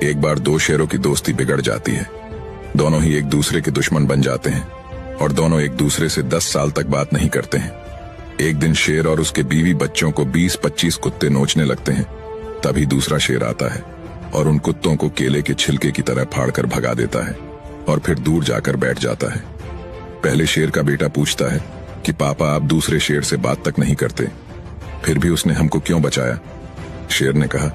एक बार दो शेरों की दोस्ती बिगड़ जाती है। दोनों ही एक दूसरे के दुश्मन बन जाते हैं और दोनों एक दूसरे से 10 साल तक बात नहीं करते हैं। एक दिन शेर और उसके बीवी बच्चों को 20-25 कुत्ते नोचने लगते हैं। तभी दूसरा शेर आता है और उन कुत्तों को केले के छिलके की तरह फाड़कर भगा देता है और फिर दूर जाकर बैठ जाता है। पहले शेर का बेटा पूछता है कि पापा, आप दूसरे शेर से बात तक नहीं करते, फिर भी उसने हमको क्यों बचाया? शेर ने कहा,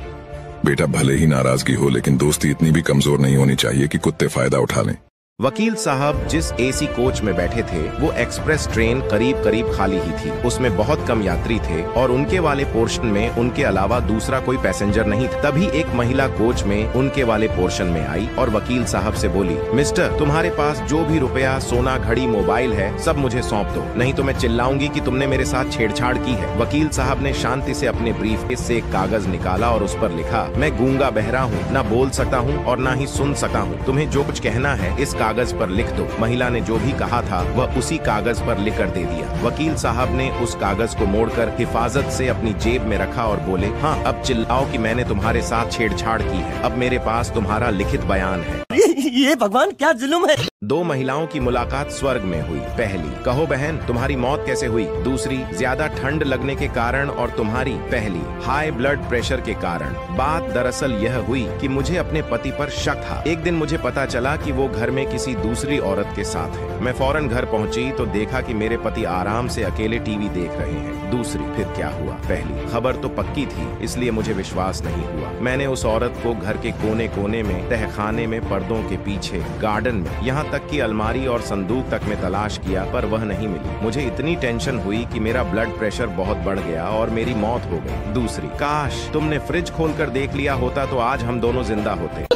बेटा, भले ही नाराजगी हो लेकिन दोस्ती इतनी भी कमजोर नहीं होनी चाहिए कि कुत्ते फायदा उठा लें। वकील साहब जिस एसी कोच में बैठे थे वो एक्सप्रेस ट्रेन करीब करीब खाली ही थी। उसमें बहुत कम यात्री थे और उनके वाले पोर्शन में उनके अलावा दूसरा कोई पैसेंजर नहीं था। तभी एक महिला कोच में उनके वाले पोर्शन में आई और वकील साहब से बोली, मिस्टर, तुम्हारे पास जो भी रुपया, सोना, घड़ी, मोबाइल है सब मुझे सौंप दो, नहीं तो मैं चिल्लाऊंगी कि तुमने मेरे साथ छेड़छाड़ की है। वकील साहब ने शांति से अपने ब्रीफकेस से एक कागज निकाला और उस पर लिखा, मैं गूंगा बहरा हूँ, न बोल सकता हूँ और न ही सुन सका हूँ। तुम्हें जो कुछ कहना है इस कागज पर लिख दो। महिला ने जो भी कहा था वह उसी कागज पर लिख कर दे दिया। वकील साहब ने उस कागज को मोड़कर हिफाजत से अपनी जेब में रखा और बोले, हाँ, अब चिल्लाओ कि मैंने तुम्हारे साथ छेड़छाड़ की है। अब मेरे पास तुम्हारा लिखित बयान है। ये भगवान क्या जुल्म है। दो महिलाओं की मुलाकात स्वर्ग में हुई। पहली, कहो बहन, तुम्हारी मौत कैसे हुई? दूसरी, ज्यादा ठंड लगने के कारण। और तुम्हारी? पहली, हाई ब्लड प्रेशर के कारण। बात दरअसल यह हुई कि मुझे अपने पति पर शक था। एक दिन मुझे पता चला कि वो घर में किसी दूसरी औरत के साथ है। मैं फौरन घर पहुंची तो देखा कि मेरे पति आराम से अकेले टीवी देख रहे हैं। दूसरी, फिर क्या हुआ? पहली खबर तो पक्की थी, इसलिए मुझे विश्वास नहीं हुआ। मैंने उस औरत को घर के कोने कोने में, तहखाने में, पर्दों के पीछे, गार्डन में, यहाँ तक की अलमारी और संदूक तक में तलाश किया पर वह नहीं मिली। मुझे इतनी टेंशन हुई कि मेरा ब्लड प्रेशर बहुत बढ़ गया और मेरी मौत हो गई। दूसरी, काश तुमने फ्रिज खोलकर देख लिया होता तो आज हम दोनों जिंदा होते।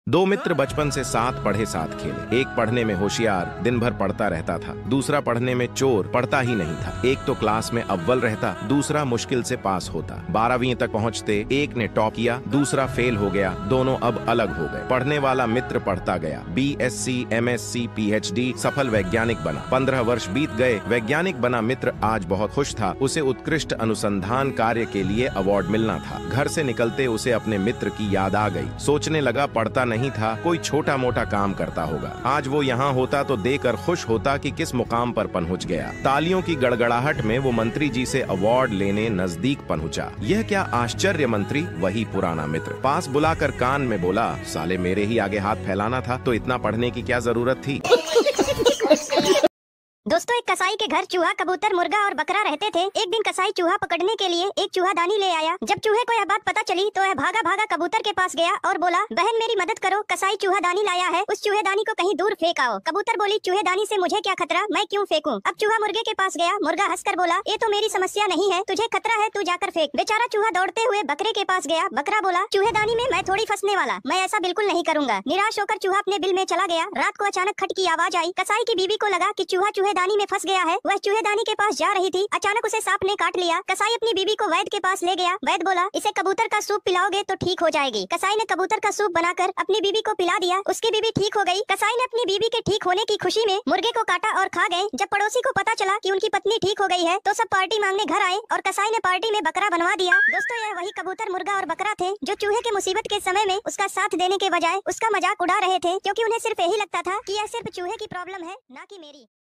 दो मित्र बचपन से साथ पढ़े साथ खेले। एक पढ़ने में होशियार, दिन भर पढ़ता रहता था। दूसरा पढ़ने में चोर, पढ़ता ही नहीं था। एक तो क्लास में अव्वल रहता, दूसरा मुश्किल से पास होता। 12वीं तक पहुंचते एक ने टॉप किया, दूसरा फेल हो गया। दोनों अब अलग हो गए। पढ़ने वाला मित्र पढ़ता गया, BSc, MSc, PhD, सफल वैज्ञानिक बना। 15 वर्ष बीत गए। वैज्ञानिक बना मित्र आज बहुत खुश था। उसे उत्कृष्ट अनुसंधान कार्य के लिए अवार्ड मिलना था। घर से निकलते उसे अपने मित्र की याद आ गई। सोचने लगा, पढ़ता नहीं था, कोई छोटा मोटा काम करता होगा। आज वो यहाँ होता तो देखकर खुश होता कि किस मुकाम पर पहुंच गया। तालियों की गड़गड़ाहट में वो मंत्री जी से अवार्ड लेने नजदीक पहुंचा। यह क्या आश्चर्य, मंत्री वही पुराना मित्र पास बुलाकर कान में बोला, साले मेरे ही आगे हाथ फैलाना था तो इतना पढ़ने की क्या जरूरत थी। दोस्तों, एक कसाई के घर चूहा, कबूतर, मुर्गा और बकरा रहते थे। एक दिन कसाई चूहा पकड़ने के लिए एक चूहादानी ले आया। जब चूहे को यह बात पता चली तो वह भागा भागा कबूतर के पास गया और बोला, बहन मेरी मदद करो, कसाई चूहादानी लाया है, उस चूहेदानी को कहीं दूर फेंक आओ। कबूतर बोली, चूहेदानी से मुझे क्या खतरा, मैं क्यों फेंकूं? अब चूहा मुर्गे के पास गया। मुर्गा हंसकर बोला, ये तो मेरी समस्या नहीं है, तुझे खतरा है, तू जाकर फेंक। बेचारा चूहा दौड़ते हुए बकरे के पास गया। बकरा बोला, चूहेदानी में मैं थोड़ी फंसने वाला, मैं ऐसा बिल्कुल नहीं करूंगा। निराश होकर चूहा अपने बिल में चला गया। रात को अचानक खट की आवाज आई। कसाई की बीवी को लगा कि चूहा चूहेदानी में फंस गया है। वह चूहेदानी के पास जा रही थी, अचानक उसे सांप ने काट लिया। कसाई अपनी बीवी को वैद्य के पास ले गया। वैद्य बोला, इसे कबूतर का सूप पिलाओगे तो ठीक हो जाएगी। कसाई ने कबूतर का सूप बनाकर अपनी बीवी को पिला दिया। उसकी बीवी ठीक हो गई। कसाई ने अपनी बीवी के ठीक होने की खुशी में मुर्गे को काटा और खा गए। जब पड़ोसी को पता चला कि उनकी पत्नी ठीक हो गई है तो सब पार्टी मांगने घर आए और कसाई ने पार्टी में बकरा बनवा दिया। दोस्तों, यह वही कबूतर, मुर्गा और बकरा थे जो चूहे के मुसीबत के समय में उसका साथ देने के बजाय उसका मजाक उड़ा रहे थे, क्योंकि उन्हें सिर्फ यही लगता था कि यह सिर्फ चूहे की प्रॉब्लम है, ना कि मेरी।